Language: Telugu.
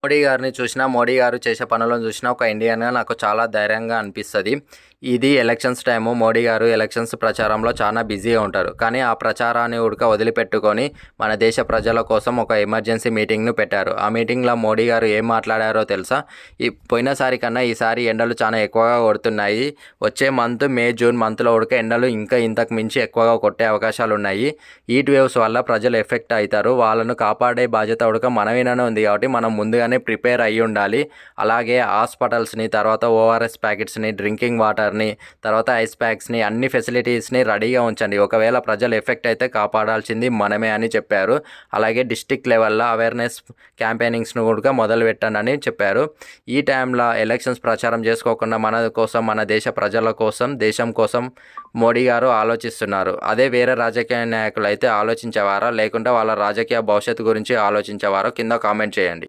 మోడీ గారిని చూసినా, మోడీ గారు చేసే పనులను చూసినా ఒక ఇండియన్‌గా నాకు చాలా ధైర్యంగా అనిపిస్తది. ఇది ఎలక్షన్స్ టైము. మోడీ గారు ఎలక్షన్స్ ప్రచారంలో చాలా బిజీగా ఉంటారు. కానీ ఆ ప్రచారాన్ని వదిలిపెట్టుకొని మన దేశ ప్రజల కోసం ఒక ఎమర్జెన్సీ మీటింగ్‌ను పెట్టారు. ఆ మీటింగ్‌లో మోడీ గారు ఏం మాట్లాడారో తెలుసా? పోయినసారి కన్నా ఈసారి ఎండలు చాలా ఎక్కువగా కొడుతున్నాయి. వచ్చే మే, జూన్ మంత్‌లో ఎండలు ఇంకా ఇంతకు మించి ఎక్కువగా కొట్టే అవకాశాలున్నాయి. హీట్ వేవ్స్ వల్ల ప్రజలు ఎఫెక్ట్ అవుతారు. వాళ్ళను కాపాడే బాధ్యత మన మీదనే ఉంది కాబట్టి మనం ముందుగానే ప్రిపేర్ అయ్యి ఉండాలి. అలాగే హాస్పిటల్స్‌ని, తర్వాత ఓఆర్ఎస్ ప్యాకెట్స్‌ని, డ్రింకింగ్ వాటర్‌ని, తర్వాత ఐస్ ప్యాక్స్‌ని, అన్ని ఫెసిలిటీస్‌ని రెడీగా ఉంచండి. ఒకవేళ ప్రజలు ఎఫెక్ట్ అయితే కాపాడాల్సింది మనమే అని చెప్పారు. అలాగే డిస్ట్రిక్ట్ లెవెల్‌లో అవేర్‌నెస్ క్యాంపెయినింగ్స్‌ను కూడా మొదలుపెట్టండి చెప్పారు. ఈ టైంలో ఎలక్షన్స్ ప్రచారం చేసుకోకుండా మన కోసం, మన దేశ ప్రజల కోసం, దేశం కోసం మోడీ గారు ఆలోచిస్తున్నారు. అదే వేరే రాజకీయ నాయకులు అయితే ఆలోచించేవారా? లేకుంటే వాళ్ళ రాజకీయ భవిష్యత్తు గురించి ఆలోచించేవారో కింద కామెంట్ చేయండి.